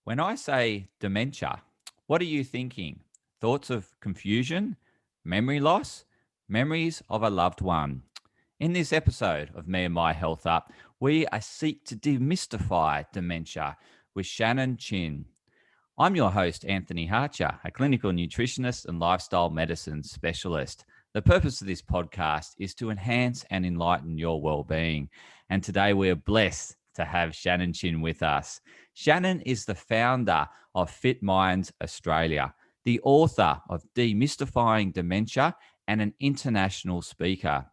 When I say dementia, what are you thinking? Thoughts of confusion, memory loss, memories of a loved one? In this episode of Me and My Health Up, we seek to demystify dementia with Shannon Chin. I'm your host, Anthony Harcher, a clinical nutritionist and lifestyle medicine specialist. The purpose of this podcast is to enhance and enlighten your well-being. And today we're blessed to have Shannon Chin with us. Shannon is the founder of Fit Minds Australia, the author of Demystifying Dementia, and an international speaker.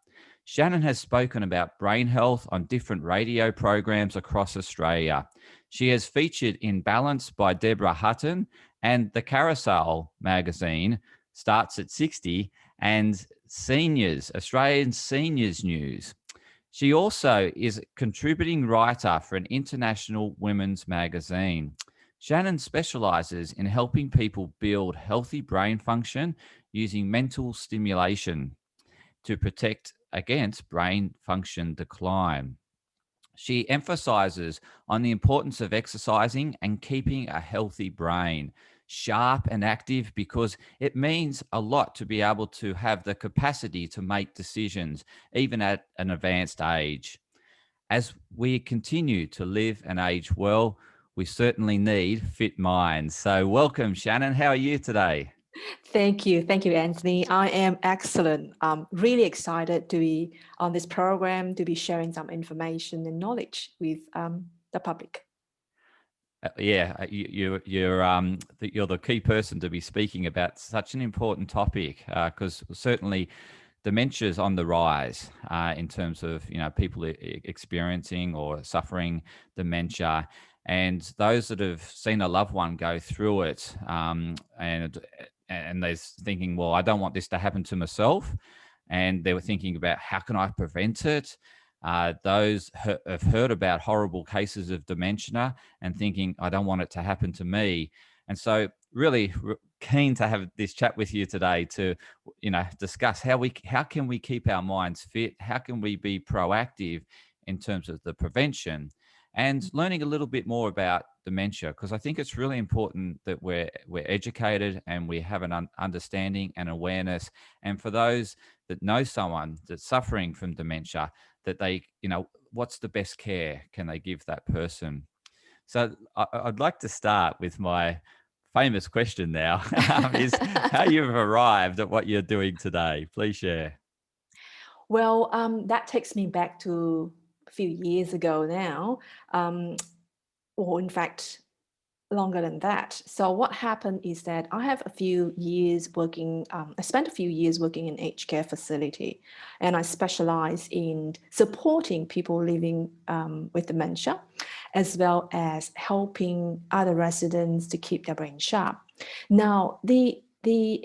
Shannon has spoken about brain health on different radio programs across Australia. She has featured in Balance by Deborah Hutton and the Carousel magazine Starts at 60 and Seniors, Australian Seniors News. She also is a contributing writer for an international women's magazine. Shannon specializes in helping people build healthy brain function using mental stimulation to protect against brain function decline. She emphasizes on the importance of exercising and keeping a healthy brain sharp and active because it means a lot to be able to have the capacity to make decisions even at an advanced age. As we continue to live and age well, we certainly need fit minds. So, welcome, Shannon. How are you today? Thank you. Thank you, Anthony. I am excellent. I'm really excited to be on this program, to be sharing some information and knowledge with the public. You're the key person to be speaking about such an important topic because certainly dementia is on the rise in terms of people experiencing or suffering dementia, and those that have seen a loved one go through it, and they're thinking, well, I don't want this to happen to myself, and they were thinking about how can I prevent it. Those have heard about horrible cases of dementia and thinking, I don't want it to happen to me. And so really keen to have this chat with you today to, discuss how can we keep our minds fit? How can we be proactive in terms of the prevention and learning a little bit more about dementia? Because I think it's really important that we're educated and we have an understanding and awareness. And for those that know someone that's suffering from dementia, that they, what's the best care can they give that person? So I'd like to start with my famous question now, is how you've arrived at what you're doing today. Please share. Well, that takes me back to a few years ago now, or in fact, longer than that. So what happened is that I have a few years working, I spent a few years working in aged care facility, and I specialize in supporting people living with dementia, as well as helping other residents to keep their brain sharp. Now, the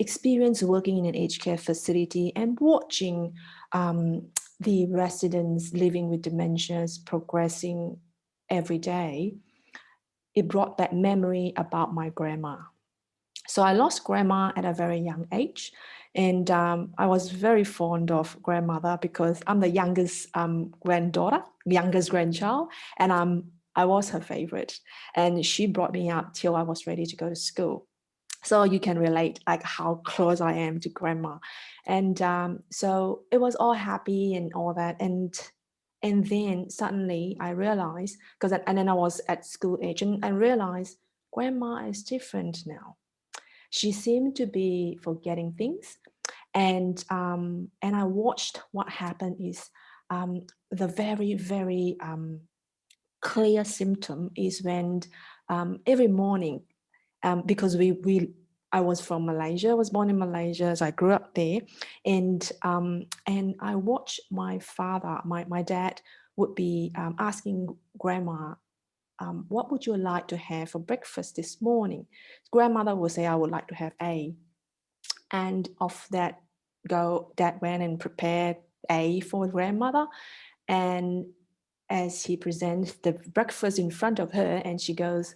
experience working in an aged care facility and watching the residents living with dementias progressing every day, it brought back memory about my grandma. So I lost grandma at a very young age, and I was very fond of grandmother because I'm the youngest granddaughter, youngest grandchild, and I was her favorite. And she brought me up till I was ready to go to school. So you can relate like how close I am to grandma, and so it was all happy and all that, and then suddenly I realized and then I was at school age and I realized grandma is different now. She seemed to be forgetting things, and I watched what happened is the very clear symptom is when every morning, because I was from Malaysia. I was born in Malaysia, so I grew up there, and I watched my father, my dad, would be asking grandma, "What would you like to have for breakfast this morning?" Grandmother would say, "I would like to have A," and of that, dad went and prepared A for grandmother, and as he presents the breakfast in front of her, and she goes,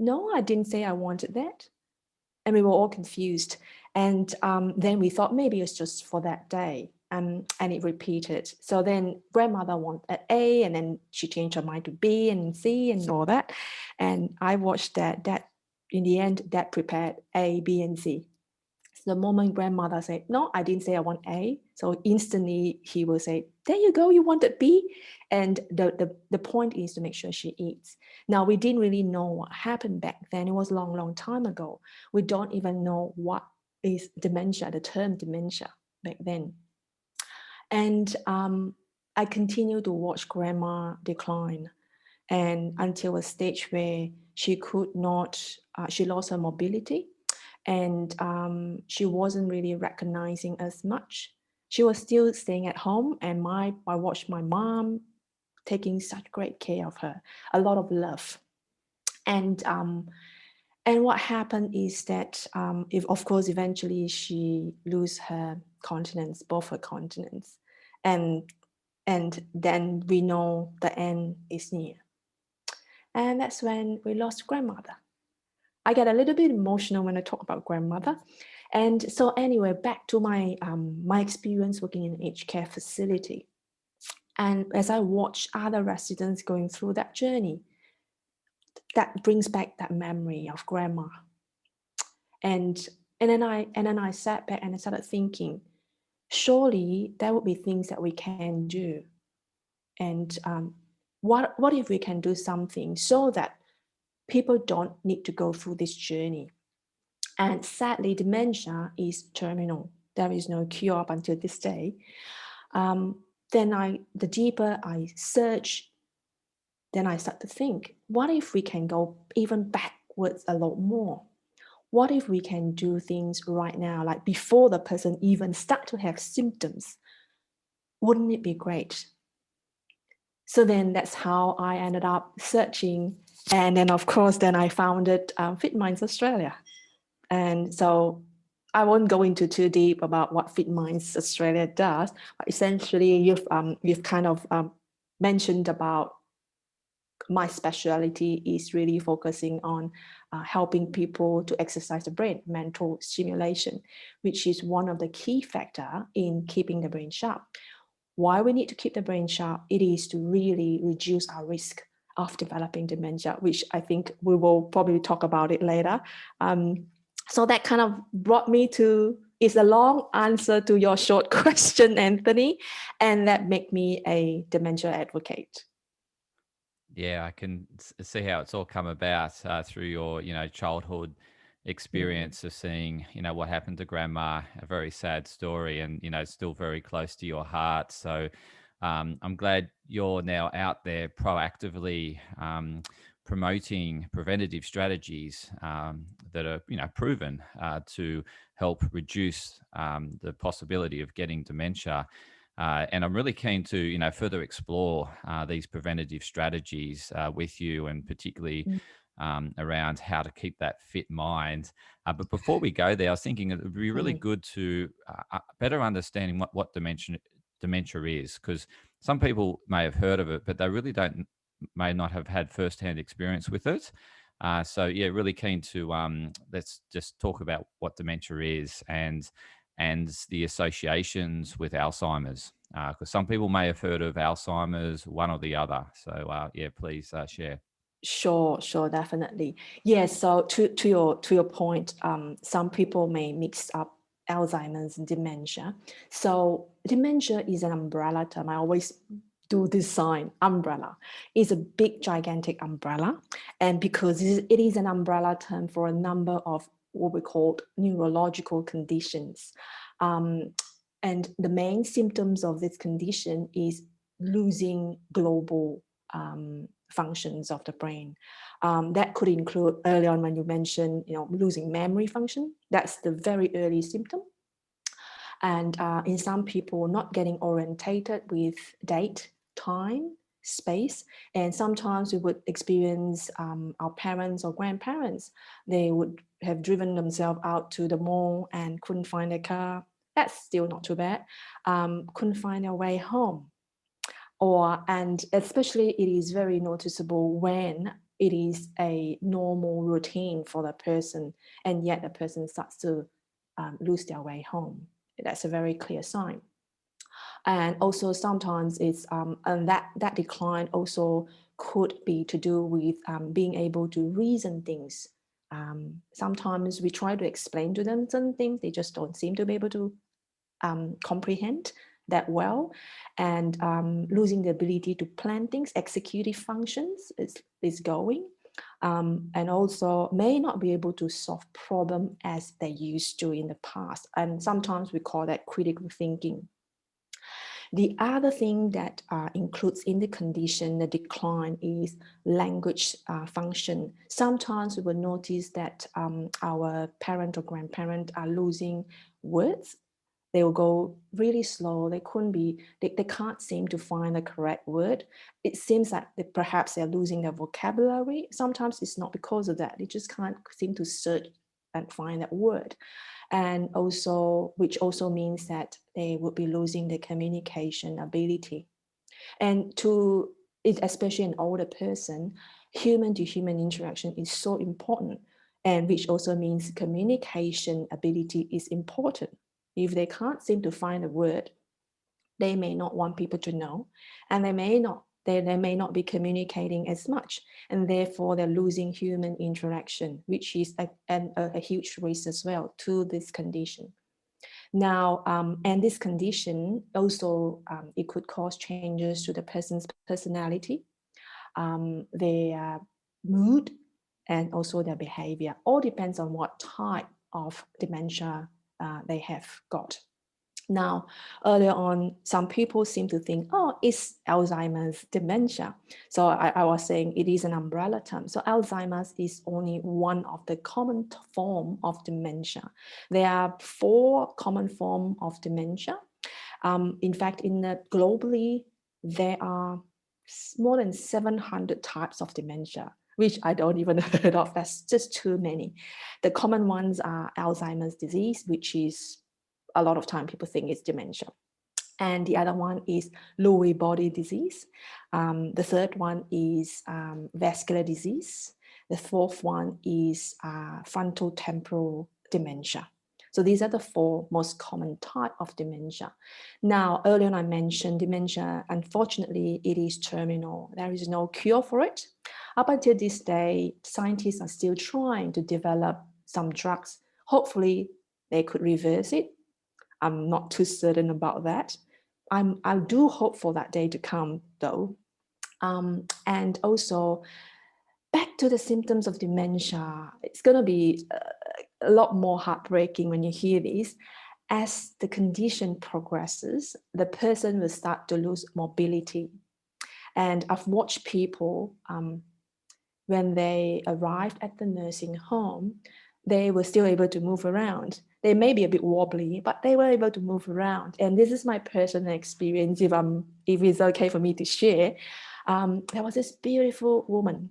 "No, I didn't say I wanted that." And we were all confused. And then we thought maybe it's just for that day. And it repeated. So then grandmother wanted A, and then she changed her mind to B and C and all that. And I watched that in the end, dad prepared A, B, and C. So the moment grandmother said, no, I didn't say I want A. So instantly he will say, there you go, you wanted B. And the point is to make sure she eats. Now, we didn't really know what happened back then. It was a long, long time ago. We don't even know what is dementia, the term dementia back then. And I continued to watch grandma decline, and until a stage where she could not, she lost her mobility, and she wasn't really recognizing as much. She was still staying at home, and I watched my mom taking such great care of her, a lot of love. And what happened is that, if of course, eventually she lose her continence, both her continents, and then we know the end is near. And that's when we lost grandmother. I get a little bit emotional when I talk about grandmother. And so anyway, back to my experience working in an aged care facility. And as I watch other residents going through that journey, that brings back that memory of grandma. And then I sat back and I started thinking, surely there would be things that we can do. And what if we can do something so that people don't need to go through this journey? And sadly, dementia is terminal. There is no cure up until this day. The deeper I search, then I start to think, what if we can go even backwards a lot more? What if we can do things right now, like before the person even start to have symptoms? Wouldn't it be great? So then that's how I ended up searching. And then, of course, then I founded Fit Minds Australia. And so I won't go into too deep about what Fit Minds Australia does, but essentially you've kind of mentioned about my specialty is really focusing on helping people to exercise the brain, mental stimulation, which is one of the key factors in keeping the brain sharp. Why we need to keep the brain sharp? It is to really reduce our risk of developing dementia, which I think we will probably talk about it later. So that kind of brought me to, is a long answer to your short question, Anthony, and that made me a dementia advocate. Yeah, I can see how it's all come about through your, childhood experience of seeing, what happened to grandma, a very sad story, and still very close to your heart. So I'm glad you're now out there proactively promoting preventative strategies that are, proven to help reduce the possibility of getting dementia. And I'm really keen to, further explore these preventative strategies with you, and particularly around how to keep that fit mind. But before we go there, I was thinking it would be really good to better understanding what dementia is, because some people may have heard of it, but they really may not have had firsthand experience with it. So yeah, really keen to let's just talk about what dementia is and the associations with Alzheimer's, because some people may have heard of Alzheimer's, one or the other. So yeah, please share. Sure, definitely. Yes. So to your point, some people may mix up Alzheimer's and dementia. So dementia is an umbrella term. I always do this sign, umbrella. It's a big, gigantic umbrella, and because it is an umbrella term for a number of what we call neurological conditions. And the main symptoms of this condition is losing global functions of the brain. That could include, early on when you mentioned, losing memory function. That's the very early symptom. And in some people, not getting orientated with date, time, space. And sometimes we would experience our parents or grandparents, they would have driven themselves out to the mall and couldn't find their car. That's still not too bad. Couldn't find their way home. And especially it is very noticeable when it is a normal routine for the person, and yet the person starts to lose their way home. That's a very clear sign. And also sometimes it's and that decline also could be to do with being able to reason things Sometimes we try to explain to them certain things, they just don't seem to be able to comprehend that well, and losing the ability to plan things, executive functions is going, and also may not be able to solve problem as they used to in the past. And sometimes we call that critical thinking. The other thing that includes in the condition, the decline, is language function. Sometimes we will notice that our parent or grandparent are losing words. They will go really slow. They can't seem to find the correct word. It seems like perhaps they're losing their vocabulary. Sometimes it's not because of that. They just can't seem to search and find that word. And also, which also means that they would be losing their communication ability. And especially an older person, human to human interaction is so important, and which also means communication ability is important. If they can't seem to find a word, they may not want people to know, and they may not be communicating as much, and therefore they're losing human interaction, which is a huge risk as well to this condition. Now, and this condition also, it could cause changes to the person's personality, their mood, and also their behavior. All depends on what type of dementia they have got. Now, earlier on, some people seem to think, oh, it's Alzheimer's dementia. So I was saying it is an umbrella term. So Alzheimer's is only one of the common form of dementia. There are 4 common forms of dementia. In fact, globally, there are more than 700 types of dementia, which I don't even heard of. That's just too many. The common ones are Alzheimer's disease, which is a lot of time people think it's dementia. And the other one is Lewy body disease. The third one is vascular disease. The fourth one is frontotemporal dementia. So these are the 4 most common type of dementia. Now, earlier on I mentioned dementia, unfortunately, it is terminal. There is no cure for it. Up until this day, scientists are still trying to develop some drugs. Hopefully, they could reverse it. I'm not too certain about that. I do hope for that day to come, though. And also, back to the symptoms of dementia, it's going to be a lot more heartbreaking when you hear this. As the condition progresses, the person will start to lose mobility. And I've watched people, when they arrived at the nursing home, they were still able to move around. They may be a bit wobbly, but they were able to move around. And this is my personal experience, if it's okay for me to share. There was this beautiful woman,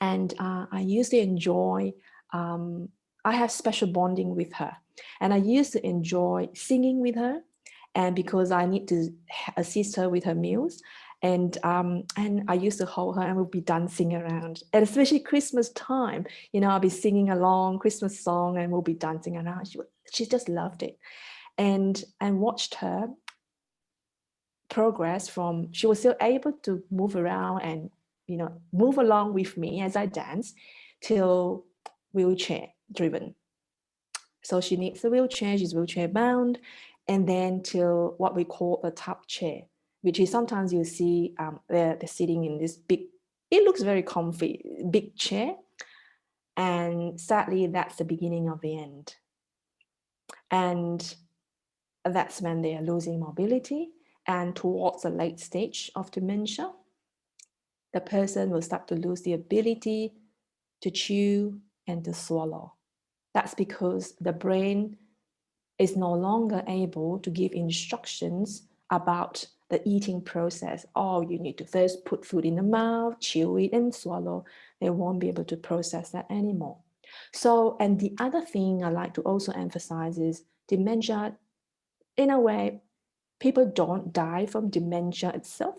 and I used to enjoy, I have special bonding with her. And I used to enjoy singing with her, and because I need to assist her with her meals. And I used to hold her and we'll be dancing around. And especially Christmas time, I'll be singing along Christmas song and we'll be dancing around. She just loved it. And watched her progress from, she was still able to move around and, move along with me as I dance, till wheelchair driven. So she needs a wheelchair, she's wheelchair bound, and then till what we call the tub chair, which is sometimes you see they're sitting in this big, it looks very comfy, big chair. And sadly, that's the beginning of the end. And that's when they are losing mobility. And towards the late stage of dementia, the person will start to lose the ability to chew and to swallow. That's because the brain is no longer able to give instructions about the eating process. Oh, you need to first put food in the mouth, chew it and swallow. They won't be able to process that anymore. So, and the other thing I like to also emphasize is dementia, in a way, people don't die from dementia itself.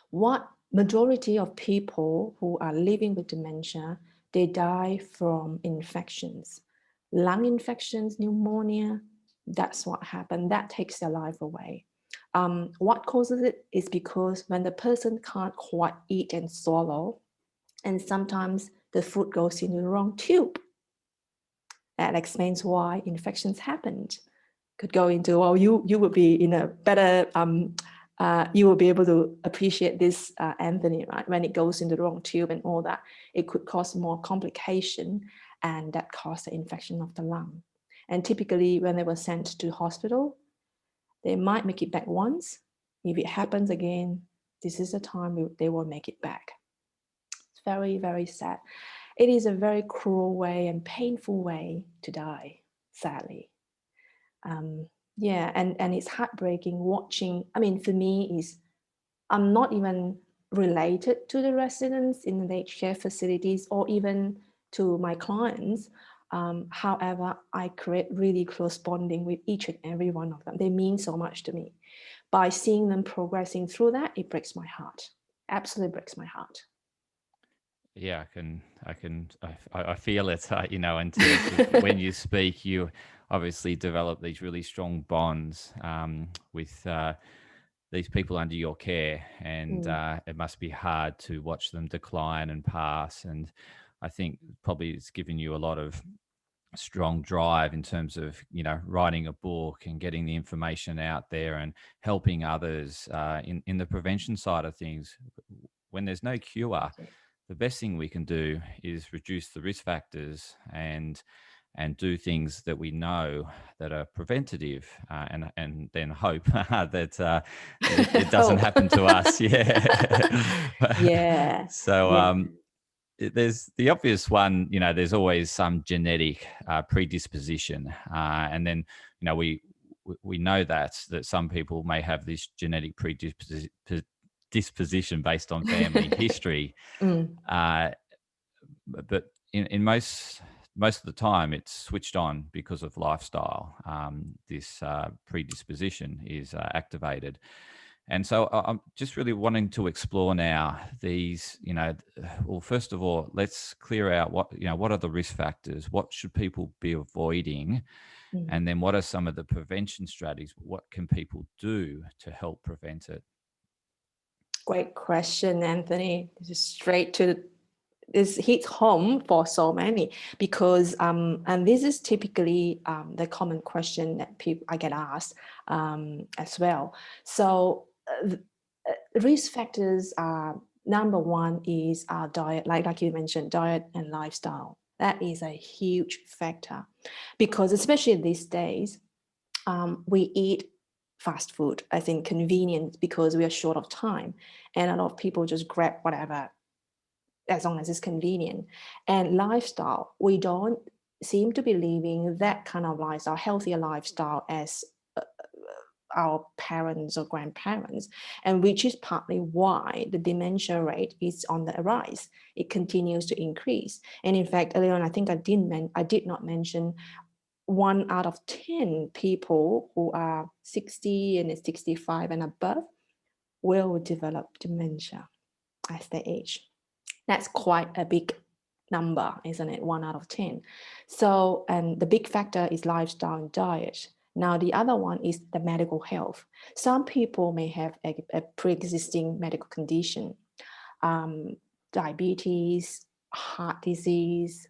What majority of people who are living with dementia, they die from infections, lung infections, pneumonia. That's what happened. That takes their life away. What causes it is because when the person can't quite eat and swallow, and sometimes the food goes into the wrong tube. That explains why infections happened. Could go into, well, you would be in a better, you will be able to appreciate this, Anthony, right? When it goes into the wrong tube and all that, it could cause more complication, and that caused the infection of the lung. And typically when they were sent to hospital, they might make it back once. If it happens again, this is the time they will make it back. It's very, very sad. It is a very cruel way and painful way to die, sadly. Yeah, and it's heartbreaking watching. I mean, for me, I'm not even related to the residents in the aged care facilities or even to my clients. However, I create really close bonding with each and every one of them. They mean so much to me. By seeing them progressing through that, it breaks my heart. Absolutely breaks my heart. Yeah, I feel it, in terms of when you speak, you obviously develop these really strong bonds with these people under your care, and it must be hard to watch them decline and pass. And I think probably it's given you a lot of strong drive in terms of writing a book and getting the information out there and helping others in the prevention side of things. When there's no cure, the best thing we can do is reduce the risk factors and do things that we know that are preventative, and then hope that it doesn't happen to us. Yeah. So there's the obvious one. There's always some genetic predisposition, and then we know that some people may have this genetic disposition based on family history. But in most of the time, it's switched on because of lifestyle. This predisposition is activated. And so I'm just really wanting to explore now these, well, first of all, let's clear out what are the risk factors? What should people be avoiding? And then what are some of the prevention strategies? What can people do to help prevent it? Great question, Anthony. This is straight to this hits home for so many because and this is typically the common question that I get asked as well. So risk factors are, number one is our diet, like you mentioned, diet and lifestyle. That is a huge factor because especially these days we eat fast food, I think convenience because we are short of time, and a lot of people just grab whatever as long as it's convenient. And lifestyle, we don't seem to be living that kind of lifestyle, healthier lifestyle as our parents or grandparents, and which is partly why the dementia rate is on the rise. It continues to increase. And in fact, earlier on, I think I did not mention 1 out of 10 people who are 60 and 65 and above will develop dementia as they age. That's quite a big number, isn't it? 1 out of 10. So, and the big factor is lifestyle and diet. Now, the other one is the medical health. Some people may have a pre-existing medical condition, diabetes, heart disease,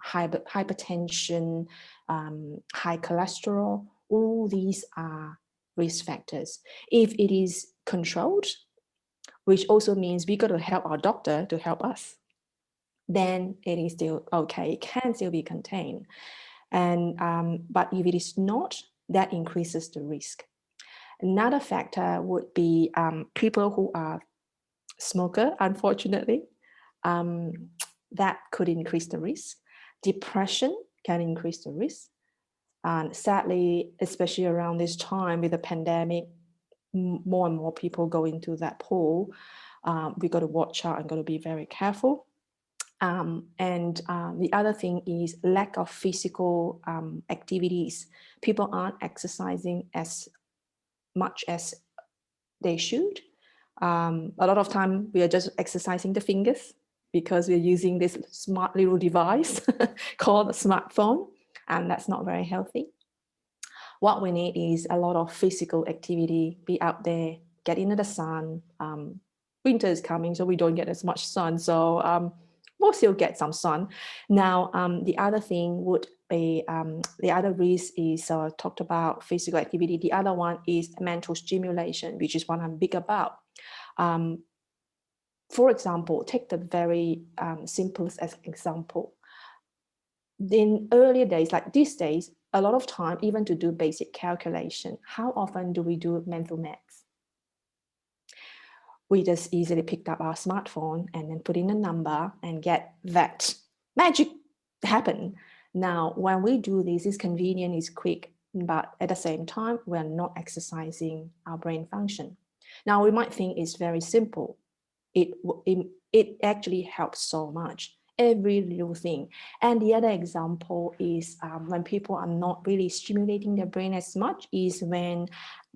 hypertension, high cholesterol. All these are risk factors. If it is controlled, which also means we got to help our doctor to help us, then it is still okay. It can still be contained. And but if it is not, that increases the risk. Another factor would be people who are smoker, unfortunately. That could increase the risk. Depression can increase the risk. And sadly, especially around this time with the pandemic, more and more people go into that pool. We got to watch out and got to be very careful. And the other thing is lack of physical activities. People aren't exercising as much as they should. A lot of time we are just exercising the fingers because we're using this smart little device called a smartphone, and that's not very healthy. What we need is a lot of physical activity, be out there, get into the sun. Winter is coming, so we don't get as much sun. So we'll still get some sun. Now, the other thing would be, the other risk is, talked about physical activity. The other one is mental stimulation, which is what I'm big about. For example, take the very simplest as example. In earlier days, like these days, a lot of time, even to do basic calculation, how often do we do mental maths? We just easily picked up our smartphone and then put in a number and get that magic happen. Now, when we do this, it's convenient, it's quick, but at the same time, we're not exercising our brain function. Now, we might think it's very simple. It actually helps so much, every little thing. And the other example is when people are not really stimulating their brain as much is when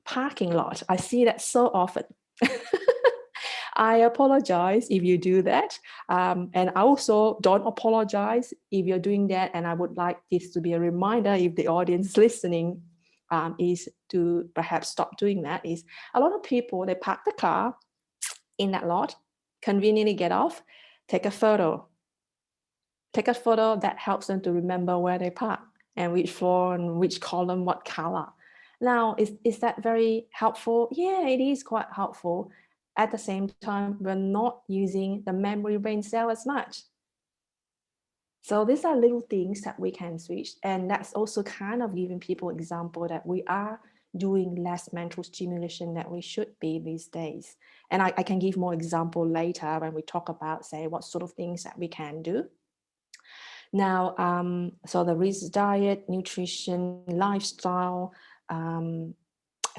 parking lot. I see that so often. I apologize if you do that. And I also don't apologize if you're doing that. And I would like this to be a reminder, if the audience listening is to perhaps stop doing that, is a lot of people, they park the car in that lot, conveniently get off, take a photo. Take a photo that helps them to remember where they park and which floor and which column, what color. Now, is that very helpful? Yeah, it is quite helpful. At the same time, we're not using the memory brain cell as much. So these are little things that we can switch. And that's also kind of giving people example that we are doing less mental stimulation that we should be these days. And I can give more example later when we talk about, say, what sort of things that we can do. Now, so the risk: diet, nutrition, lifestyle,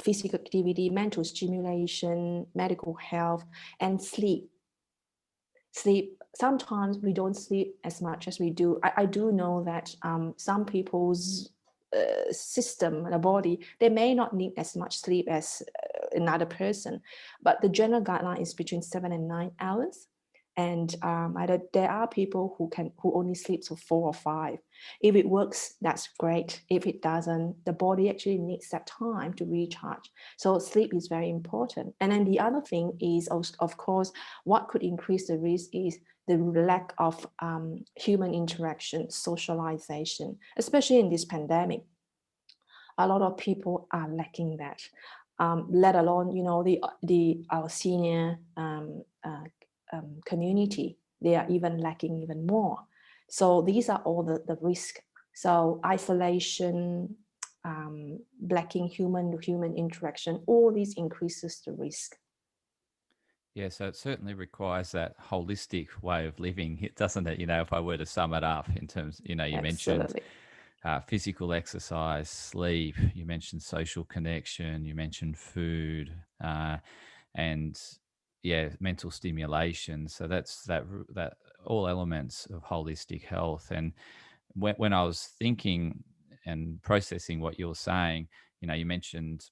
physical activity, mental stimulation, medical health, and sleep. Sleep, sometimes we don't sleep as much as we do. I do know that some people's system, the body, they may not need as much sleep as another person, but the general guideline is between 7 and 9 hours. And there are people who only sleep for 4 or 5. If it works, that's great. If it doesn't, the body actually needs that time to recharge. So sleep is very important. And then the other thing is, of course, what could increase the risk is the lack of human interaction, socialization, especially in this pandemic. A lot of people are lacking that. Let alone, our senior community, they are even lacking even more. So these are all the risk. So isolation, lacking human interaction, all these increases the risk. Yeah, so it certainly requires that holistic way of living, doesn't it? If I were to sum it up in terms, you mentioned Absolutely. physical exercise, sleep, you mentioned social connection, you mentioned food, and mental stimulation. So that's that all elements of holistic health. And when I was thinking and processing what you were saying, you mentioned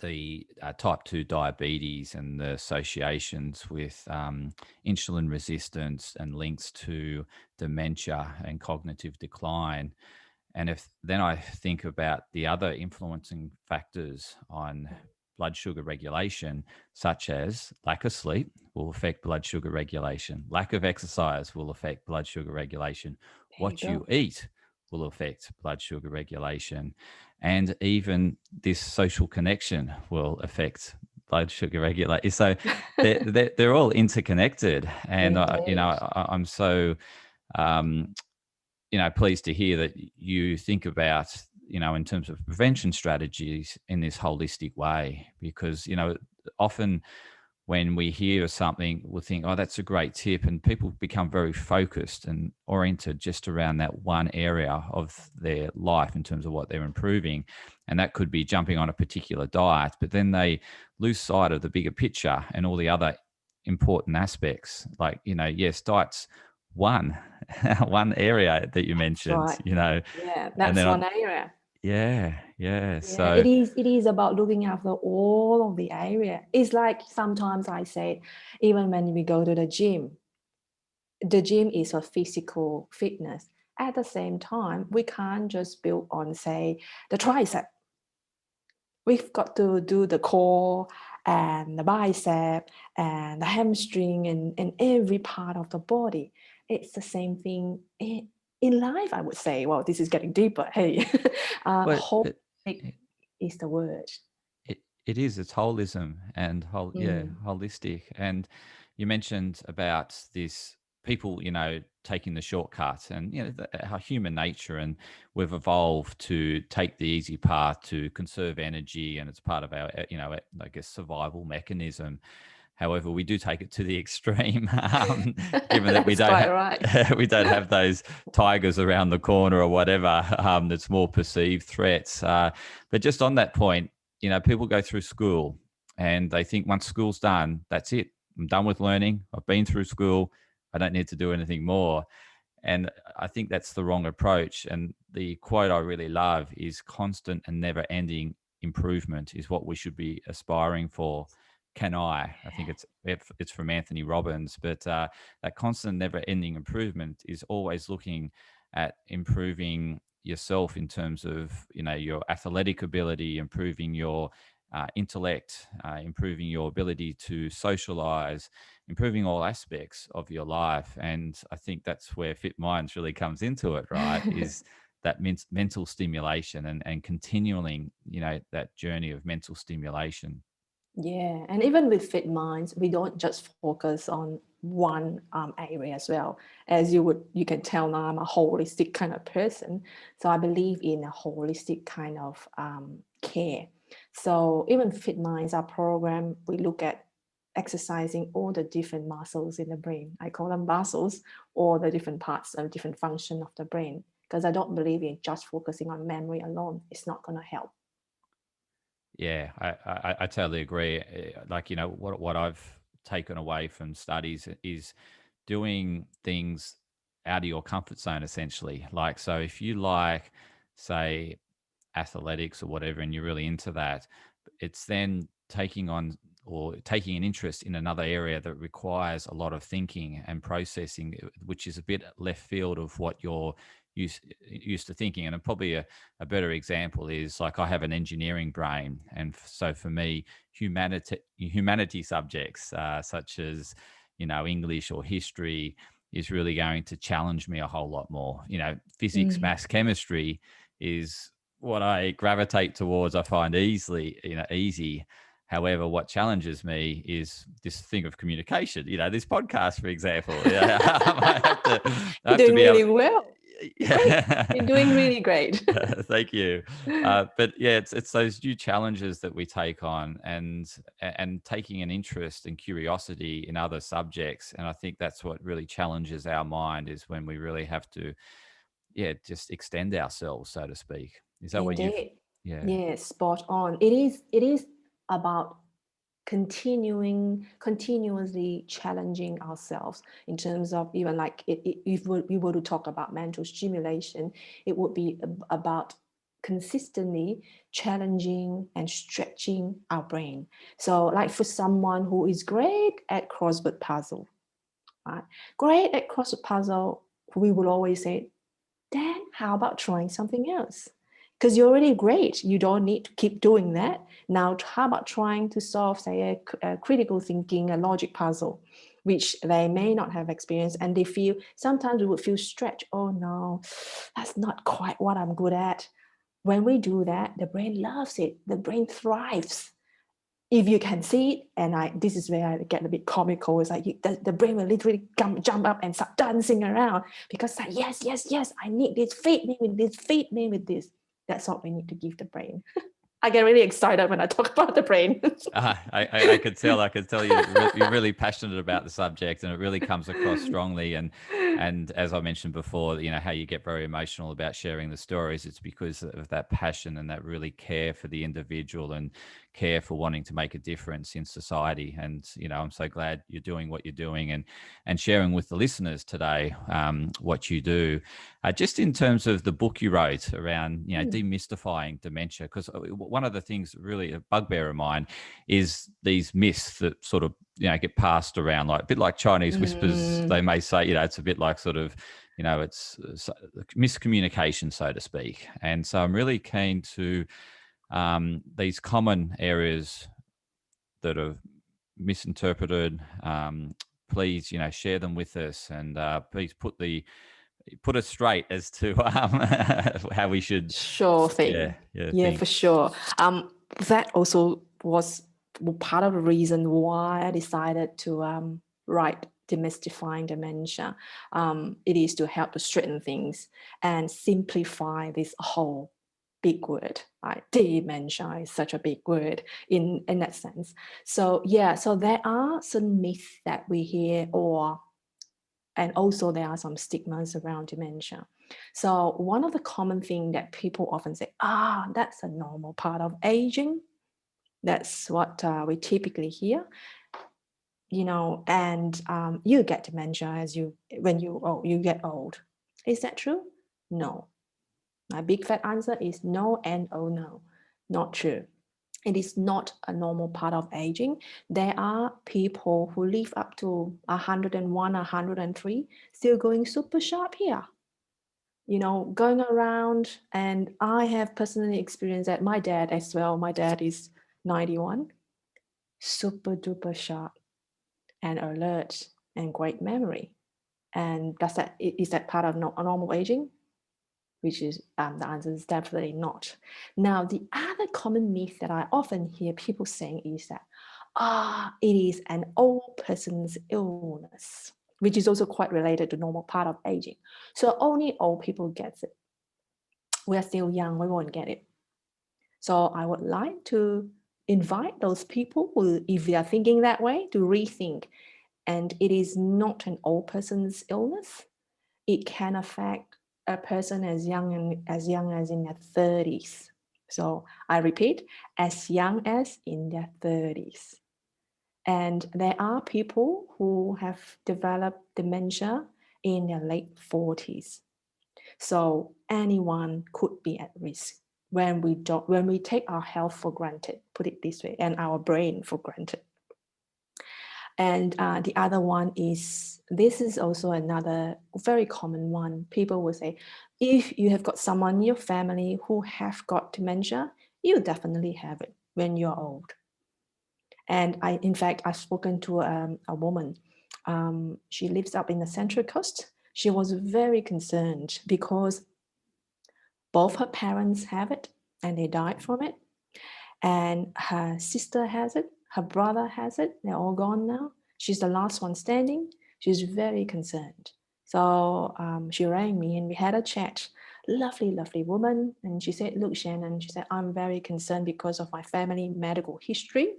the type 2 diabetes and the associations with insulin resistance and links to dementia and cognitive decline. And if then I think about the other influencing factors on blood sugar regulation, such as lack of sleep will affect blood sugar regulation, lack of exercise will affect blood sugar regulation, There you what you go. eat will affect blood sugar regulation, and even this social connection will affect blood sugar regulation. So they're all interconnected, and Indeed. I'm so pleased to hear that you think about, in terms of prevention strategies in this holistic way, because, often when we hear something, we'll think, oh, that's a great tip. And people become very focused and oriented just around that one area of their life in terms of what they're improving. And that could be jumping on a particular diet, but then they lose sight of the bigger picture and all the other important aspects. Like, yes, diet's one one area that you That's mentioned, right. Yeah, and that's then one area. yeah. Yeah, So it is about looking after all of the area. It's like sometimes I say, even when we go to the gym is for physical fitness. At the same time, we can't just build on, say, the tricep. We've got to do the core and the bicep and the hamstring and every part of the body. it's the same thing in life, I would say. Well, this is getting deeper. Hey, But holistic it, is the word. it is, it's holism and Mm. holistic. And you mentioned about this people, taking the shortcuts, and our human nature, and we've evolved to take the easy path to conserve energy, and it's part of our I guess survival mechanism. However, we do take it to the extreme, given that we That's don't quite right. we don't have those tigers around the corner or whatever. That's more perceived threats. But just on that point, people go through school and they think once school's done, that's it. I'm done with learning. I've been through school. I don't need to do anything more. And I think that's the wrong approach. And the quote I really love is constant and never ending improvement is what we should be aspiring for. Can I think it's from Anthony Robbins, but that constant never ending improvement is always looking at improving yourself in terms of your athletic ability, improving your intellect, improving your ability to socialize, improving all aspects of your life. And I think that's where Fit Minds really comes into it, right? Is that mental stimulation, and continuing that journey of mental stimulation. Yeah, and even with Fit Minds, we don't just focus on one area as well. As you can tell now, I'm a holistic kind of person, so I believe in a holistic kind of care. So even Fit Minds, our program, we look at exercising all the different muscles in the brain. I call them muscles, or the different parts of different function of the brain, because I don't believe in just focusing on memory alone. It's not going to help. Yeah, I totally agree. Like, what I've taken away from studies is doing things out of your comfort zone, essentially. Like, so if you like, say, athletics or whatever, and you're really into that, it's then taking on or taking an interest in another area that requires a lot of thinking and processing, which is a bit left field of what you're used to thinking. And probably a better example is, like, I have an engineering brain, and so for me, humanity subjects such as English or history is really going to challenge me a whole lot more. Physics, Mm. maths, chemistry is what I gravitate towards. I find easy. However, what challenges me is this thing of communication. This podcast, for example. I You're have to doing be able. really well. Great. You're Yeah. doing really great. Thank you. But yeah, it's those new challenges that we take on, and taking an interest and curiosity in other subjects. And I think that's what really challenges our mind, is when we really have to, just extend ourselves, so to speak. Is that what you've? Indeed. Yeah. Yes, spot on. It is about continuously challenging ourselves in terms of, even like if we were to talk about mental stimulation, it would be about consistently challenging and stretching our brain. So like for someone who is great at crossword puzzle, right? Great at crossword puzzle, we will always say, then how about trying something else? Because you're already great. You don't need to keep doing that. Now, how about trying to solve, say, a critical thinking, a logic puzzle, which they may not have experienced, and they feel, sometimes we would feel stretched. Oh no, that's not quite what I'm good at. When we do that, the brain loves it. The brain thrives. If you can see it, and this is where I get a bit comical. It's like the brain will literally jump up and start dancing around, because like, yes, yes, yes, I need this, feed me with this, feed me with this. That's what we need to give the brain. I get really excited when I talk about the brain. I could tell. I could tell you're really passionate about the subject, and it really comes across strongly. And as I mentioned before, how you get very emotional about sharing the stories. It's because of that passion and that really care for the individual, and care for wanting to make a difference in society. And I'm so glad you're doing what you're doing, and sharing with the listeners today what you do. Just in terms of the book you wrote around demystifying dementia, because one of the things really a bugbear of mine is these myths that sort of get passed around, like a bit like Chinese whispers. They may say it's a bit like sort of it's miscommunication, so to speak. And so I'm really keen to these common areas that are misinterpreted, please, share them with us, and please put us straight as to how we should. Sure thing. Yeah, think. for sure. That also was part of the reason why I decided to write Demystifying Dementia. It is to help to straighten things and simplify this whole big word. Right? Dementia is such a big word in that sense. So yeah, so there are some myths that we hear, and also there are some stigmas around dementia. So one of the common things that people often say, that's a normal part of aging. That's what we typically hear, and you get dementia when you get old. Is that true? No. My big fat answer is no and oh no, not true. It is not a normal part of aging. There are people who live up to 101, 103, still going super sharp here, going around. And I have personally experienced that. My dad as well. My dad is 91, super duper sharp and alert and great memory. And is that part of normal aging? Which is the answer is definitely not. Now, the other common myth that I often hear people saying is that, it is an old person's illness, which is also quite related to normal part of aging. So only old people get it. We are still young, we won't get it. So I would like to invite those people who, if they are thinking that way, to rethink. And it is not an old person's illness. It can affect a person as young as in their 30s. So I repeat, as young as in their 30s. And there are people who have developed dementia in their late 40s. So anyone could be at risk when we take our health for granted, put it this way, and our brain for granted. And the other one is, this is also another very common one. People will say, if you have got someone in your family who have got dementia, you definitely have it when you're old. And in fact, I've spoken to a woman. She lives up in the Central Coast. She was very concerned because both her parents have it and they died from it. And her sister has it, her brother has it. They're all gone now. She's the last one standing. She's very concerned. So she rang me and we had a chat. Lovely, lovely woman. And she said, look, Shannon, she said, I'm very concerned because of my family medical history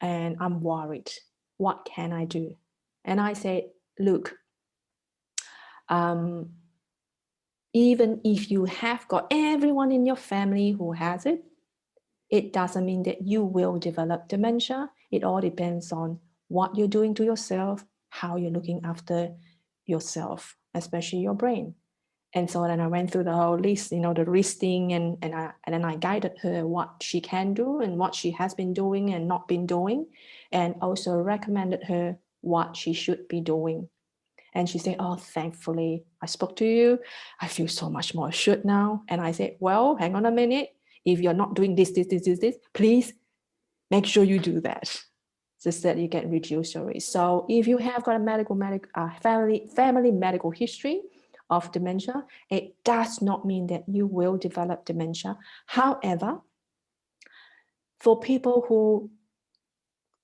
and I'm worried. What can I do? And I said, look, even if you have got everyone in your family who has it, it doesn't mean that you will develop dementia. It all depends on what you're doing to yourself, how you're looking after yourself, especially your brain. And so then I went through the whole list, the listing, and then I guided her what she can do and what she has been doing and not been doing, and also recommended her what she should be doing. And she said, oh, thankfully, I spoke to you. I feel so much more assured now. And I said, well, hang on a minute. If you're not doing this, please make sure you do that, so that you can reduce your risk. So if you have got a family medical history of dementia, it does not mean that you will develop dementia. However, for people who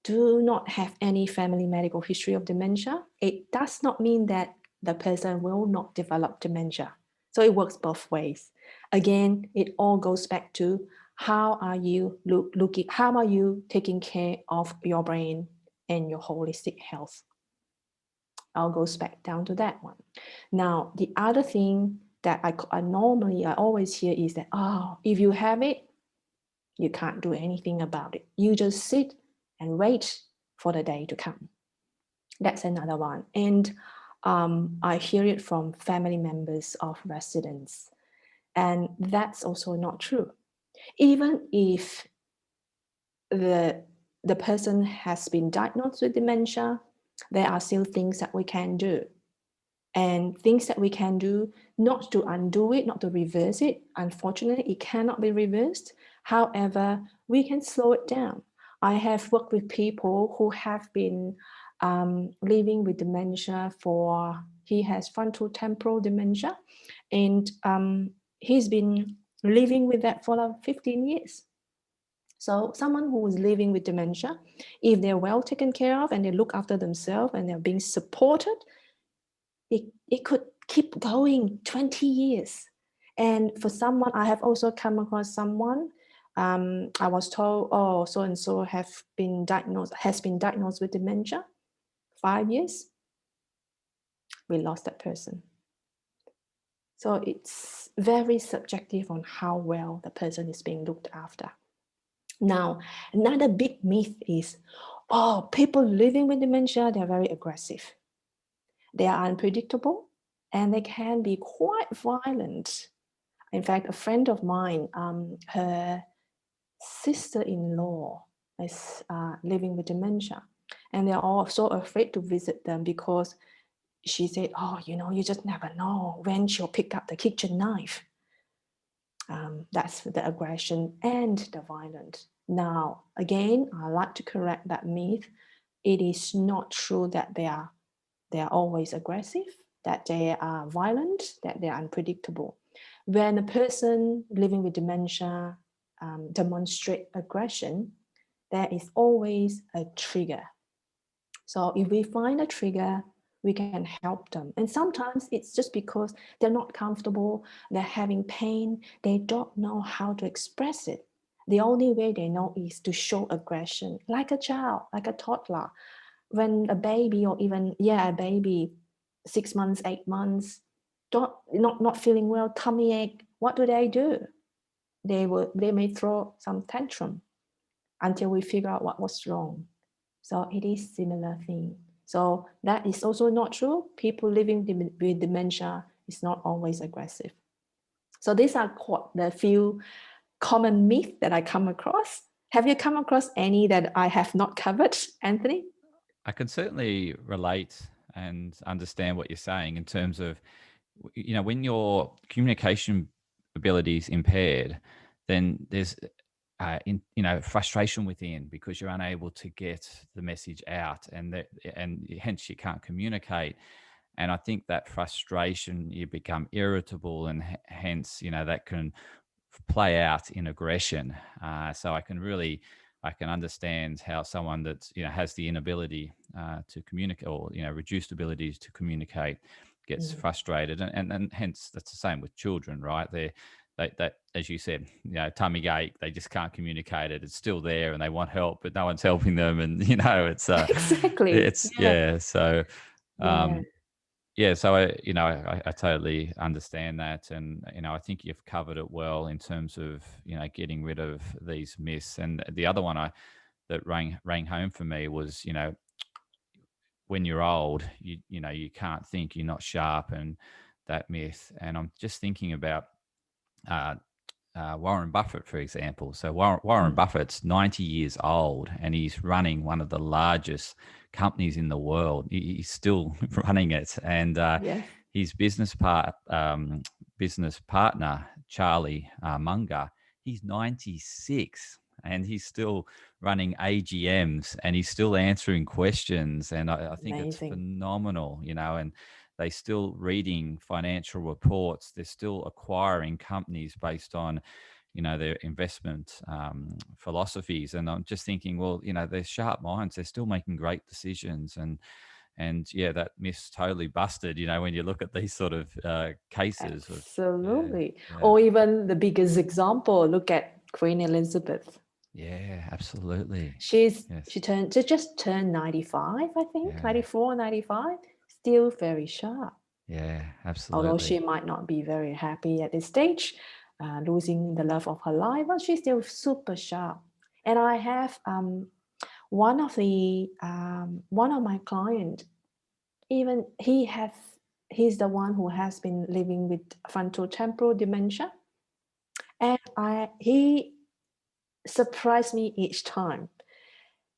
do not have any family medical history of dementia, it does not mean that the person will not develop dementia. So it works both ways. Again, it all goes back to how are you how are you taking care of your brain and your holistic health? I'll go back down to that one. Now, the other thing that I always hear is that, if you have it, you can't do anything about it. You just sit and wait for the day to come. That's another one. And I hear it from family members of residents. And that's also not true. Even if the person has been diagnosed with dementia, there are still things that we can do. And things that we can do, not to undo it, not to reverse it. Unfortunately, it cannot be reversed. However, we can slow it down. I have worked with people who have been living with dementia he has frontotemporal dementia, and he's been living with that for like 15 years. So someone who is living with dementia, if they're well taken care of and they look after themselves and they're being supported, it could keep going 20 years. And for someone, I have also come across someone, I was told, oh, so and so has been diagnosed with dementia. 5 years, we lost that person. So it's very subjective on how well the person is being looked after. Now, another big myth is, oh, people living with dementia, they're very aggressive. They are unpredictable and they can be quite violent. In fact, a friend of mine, her sister-in-law is living with dementia, and they're all so afraid to visit them because she said, oh, you just never know when she'll pick up the kitchen knife. That's the aggression and the violence. Now, again, I like to correct that myth. It is not true that they are always aggressive, that they are violent, that they are unpredictable. When a person living with dementia demonstrates aggression, there is always a trigger. So if we find a trigger, we can help them. And sometimes it's just because they're not comfortable, they're having pain, they don't know how to express it. The only way they know is to show aggression, like a child, like a toddler. When a baby, or even, a baby, 6 months, 8 months, not feeling well, tummy ache, what do? They may throw some tantrum until we figure out what was wrong. So it is similar thing. So that is also not true. People living with dementia is not always aggressive. So these are the few common myths that I come across. Have you come across any that I have not covered, Anthony? I can certainly relate and understand what you're saying in terms of, when your communication ability is impaired, then there's frustration within because you're unable to get the message out, and hence you can't communicate. And I think that frustration, you become irritable, and hence that can play out in aggression. So I can understand how someone that has the inability to communicate, or reduced abilities to communicate, gets frustrated, and hence that's the same with children, right? They as you said, tummy ache, they just can't communicate it. It's still there, and they want help, but no one's helping them, and it's exactly. So. So I totally understand that, and I think you've covered it well in terms of getting rid of these myths. And the other one that rang home for me was when you're old, you can't think, you're not sharp, and that myth. And I'm just thinking about Warren Buffett, for example. So Warren Buffett's 90 years old, and he's running one of the largest companies in the world. He's still running it, and his business partner, Charlie Munger, he's 96, and he's still running AGMs, and he's still answering questions. And I think it's phenomenal, and they're still reading financial reports. They're still acquiring companies based on, their investment philosophies. And I'm just thinking, well, they're sharp minds. They're still making great decisions. And that myth's totally busted, when you look at these sort of cases. Absolutely. Or even the biggest example, look at Queen Elizabeth. Yeah, absolutely. She just turned 95, I think, 94, 95, still very sharp. Yeah, absolutely. Although she might not be very happy at this stage, losing the love of her life, but she's still super sharp. And I have one of my clients, even he's the one who has been living with frontotemporal dementia, and he surprised me each time,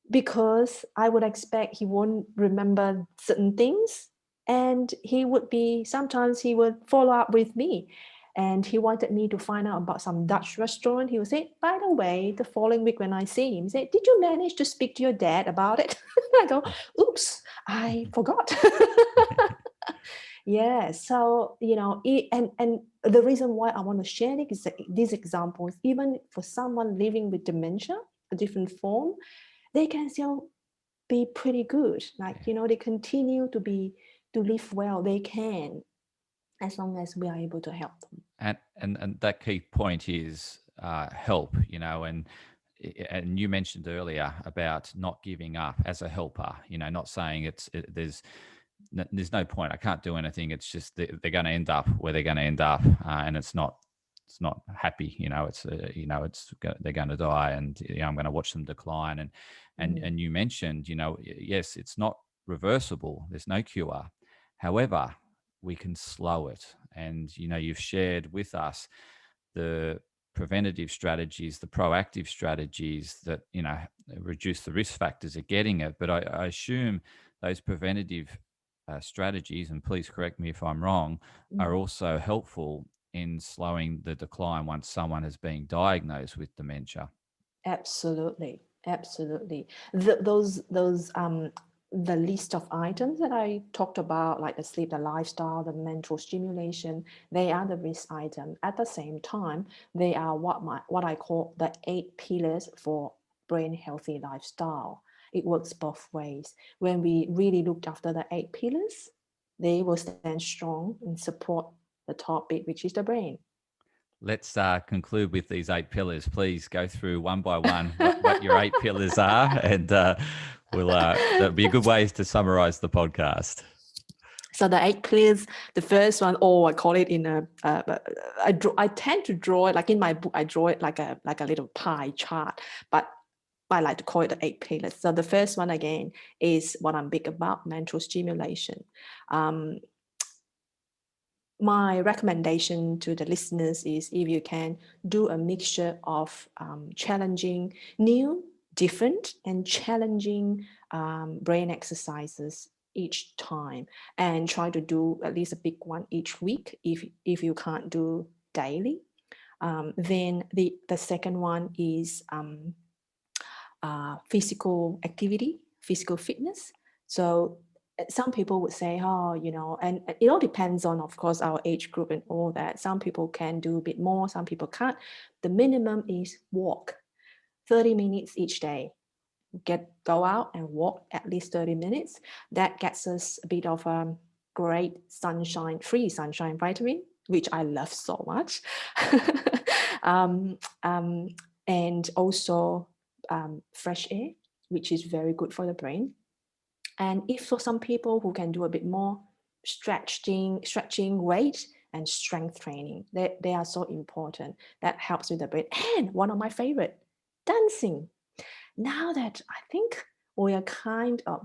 because I would expect he won't remember certain things, and sometimes he would follow up with me, And he wanted me to find out about some Dutch restaurant. He would say, by the way, the following week when I see him, he said, did you manage to speak to your dad about it? I go, oops, I forgot. Yeah, so and the reason why I want to share it is that these examples, even for someone living with dementia, a different form, they can still be pretty good. Like, they continue to live well. They can, as long as we are able to help them. And that key point is help, and you mentioned earlier about not giving up as a helper, not saying there's no point, I can't do anything, it's just they're going to end up where they're going to end up, and it's not happy, they're going to die, and I'm going to watch them decline, and you mentioned, yes, it's not reversible, there's no cure, however we can slow it, and you've shared with us the preventative strategies, the proactive strategies that reduce the risk factors of getting it, but I assume those preventative strategies, and please correct me if I'm wrong, are also helpful in slowing the decline once someone has been diagnosed with dementia. Absolutely. Those the list of items that I talked about, like the sleep, the lifestyle, the mental stimulation, they are the risk item. At the same time, they are what I call the 8 pillars for brain healthy lifestyle. It works both ways. When we really looked after the 8 pillars, they will stand strong and support the top bit, which is the brain. Let's conclude with these 8 pillars. Please go through one by one what your 8 pillars are, and that'll be a good way to summarize the podcast. So the 8 pillars, the first one, I call it in a, I tend to draw it, like in my book, I draw it like a little pie chart, but I like to call it the 8 pillars. So the first one, again, is what I'm big about, mental stimulation. My recommendation to the listeners is, if you can, do a mixture of challenging, new, different, and challenging brain exercises each time, and try to do at least a big one each week if you can't do daily. Then the second one is physical activity, physical fitness. So some people would say, and it all depends on, of course, our age group and all that. Some people can do a bit more, some people can't. The minimum is walk 30 minutes each day. Go out and walk at least 30 minutes. That gets us a bit of great free sunshine vitamin, which I love so much. And also fresh air, which is very good for the brain. And if for some people who can do a bit more, stretching, weight, and strength training, they are so important. That helps with the brain. And one of my favorite, dancing. Now that I think we are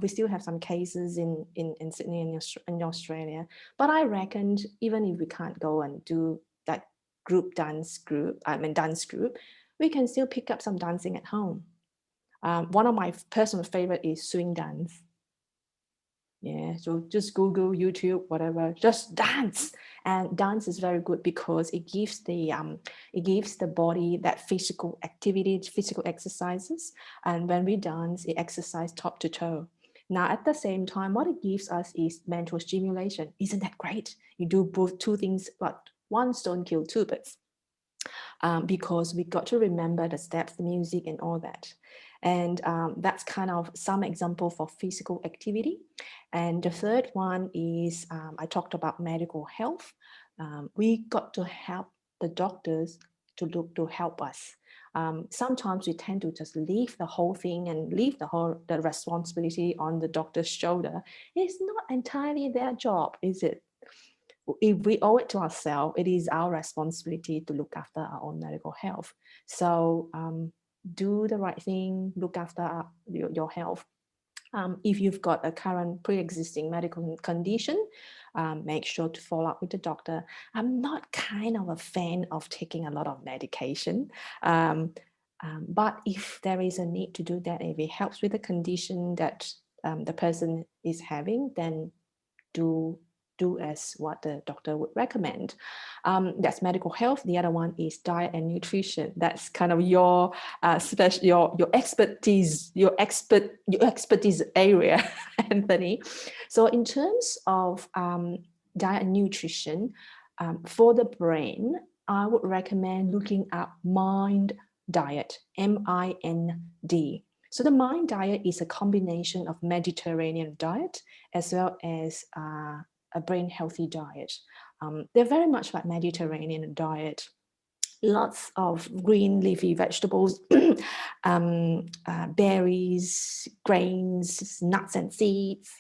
we still have some cases in Sydney and in Australia, but I reckon even if we can't go and do that dance group, we can still pick up some dancing at home. One of my personal favorite is swing dance. Yeah, so just Google, YouTube, whatever, just dance. And dance is very good because it gives the body that physical activity, physical exercises. And when we dance, it exercises top to toe. Now, at the same time, what it gives us is mental stimulation. Isn't that great? You do both two things, but one stone kills two birds. Because we got to remember the steps, the music, and all that. And that's kind of some example for physical activity. And the third one is, I talked about medical health. We got to help the doctors to help us. Sometimes we tend to just leave the whole thing and leave the responsibility on the doctor's shoulder. It's not entirely their job, is it? If we owe it to ourselves, it is our responsibility to look after our own medical health. So do the right thing, look after your health. If you've got a current pre-existing medical condition, make sure to follow up with the doctor. I'm not kind of a fan of taking a lot of medication, but if there is a need to do that, if it helps with the condition that the person is having, then do do as what the doctor would recommend. That's medical health. The other one is diet and nutrition. That's kind of your your expertise, your expertise area, Anthony. So in terms of diet and nutrition, for the brain, I would recommend looking at Mind Diet, MIND. So the Mind Diet is a combination of Mediterranean diet as well as a brain healthy diet. They're very much like Mediterranean diet. Lots of green leafy vegetables, berries, grains, nuts and seeds,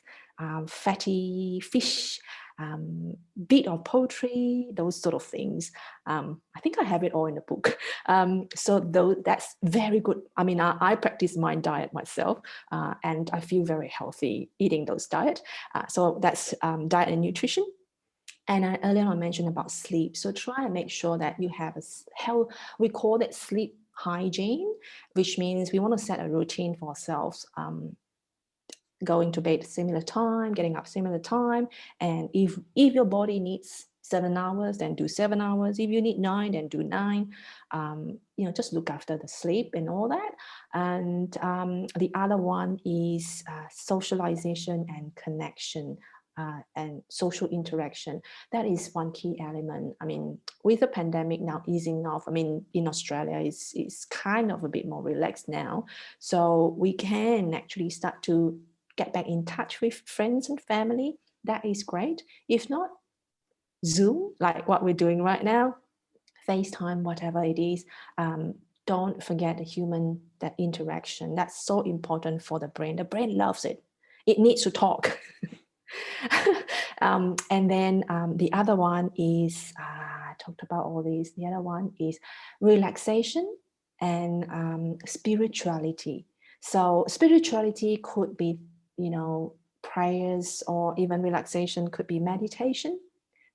fatty fish, bit of poultry, those sort of things. I think I have it all in the book. So that's very good. I mean, I practice Mind Diet myself, and I feel very healthy eating those diet. So that's diet and nutrition. And I earlier on mentioned about sleep. So try and make sure that you have we call it sleep hygiene, which means we want to set a routine for ourselves. Going to bed similar time, getting up similar time. And if your body needs 7 hours, then do 7 hours. If you need 9, then do 9. Just look after the sleep and all that. And the other one is socialization and connection. And social interaction. That is one key element. I mean, with the pandemic now easing off, I mean, in Australia, it's kind of a bit more relaxed now. So we can actually start to get back in touch with friends and family. That is great. If not, Zoom, like what we're doing right now, FaceTime, whatever it is. Don't forget the human, that interaction. That's so important for the brain. The brain loves it. It needs to talk. And then the other one is, I talked about all these. The other one is relaxation and spirituality. So spirituality could be, prayers, or even relaxation could be meditation.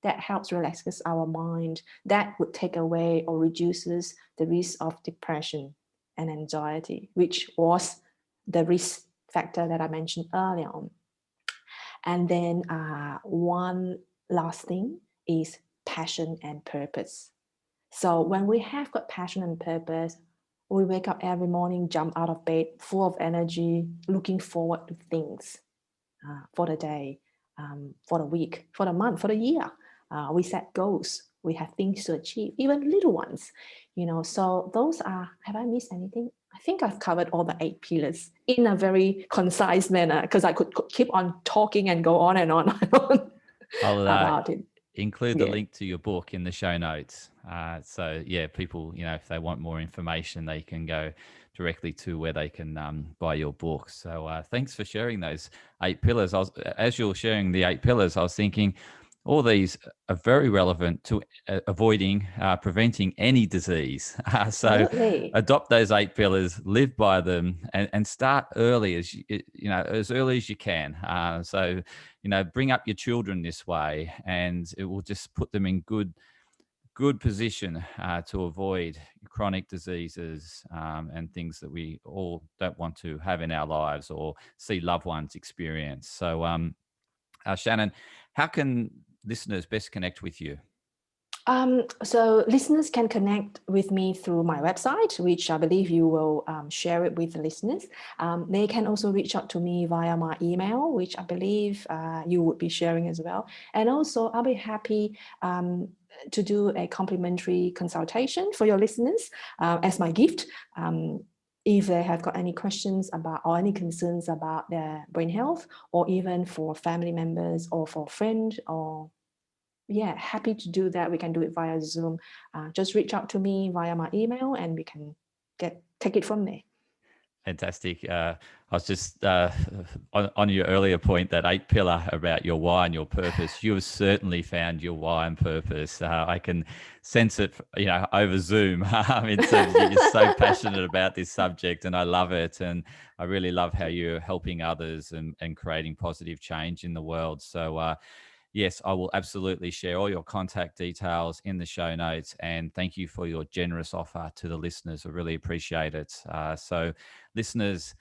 That helps relaxes our mind. That would take away or reduces the risk of depression and anxiety, which was the risk factor that I mentioned earlier on. And then one last thing is passion and purpose. So when we have got passion and purpose, we wake up every morning, jump out of bed, full of energy, looking forward to things for the day, for the week, for the month, for the year. We set goals. We have things to achieve, even little ones. So those are, have I missed anything? I think I've covered all the 8 pillars in a very concise manner, because I could keep on talking and go on and on and on about it. Include the link to your book in the show notes. So yeah, people, if they want more information, they can go directly to where they can buy your book. So thanks for sharing those 8 pillars. As you're sharing the 8 pillars, I was thinking, all these are very relevant to preventing any disease. So Absolutely. Adopt those 8 pillars, live by them, and start early as early as you can. So bring up your children this way, and it will just put them in good position to avoid chronic diseases and things that we all don't want to have in our lives or see loved ones experience. So Shannon, how can listeners best connect with you? So listeners can connect with me through my website, which I believe you will share it with the listeners. They can also reach out to me via my email, which I believe you would be sharing as well. And also, I'll be happy to do a complimentary consultation for your listeners as my gift. If they have got any questions about or any concerns about their brain health, or even for family members or for friends, or happy to do that. We can do it via Zoom. Just reach out to me via my email, and we can take it from there. Fantastic. I was just on your earlier point, that 8 pillar about your why and your purpose. You have certainly found your why and purpose. I can sense it, over Zoom. You're so passionate about this subject, and I love it. And I really love how you're helping others and creating positive change in the world. So, yes, I will absolutely share all your contact details in the show notes. And thank you for your generous offer to the listeners. I really appreciate it. So listeners,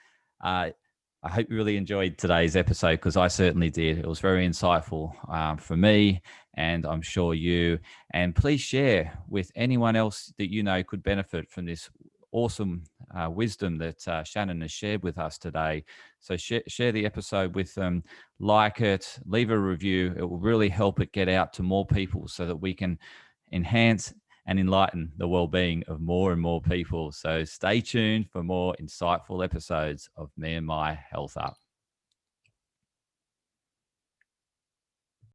I hope you really enjoyed today's episode, because I certainly did. It was very insightful for me, and I'm sure you. And please share with anyone else that you know could benefit from this awesome wisdom that Shannon has shared with us today. So share the episode with them, like it, leave a review. It will really help it get out to more people so that we can enhance and enlighten the well-being of more and more people. So stay tuned for more insightful episodes of Me and My Health Up.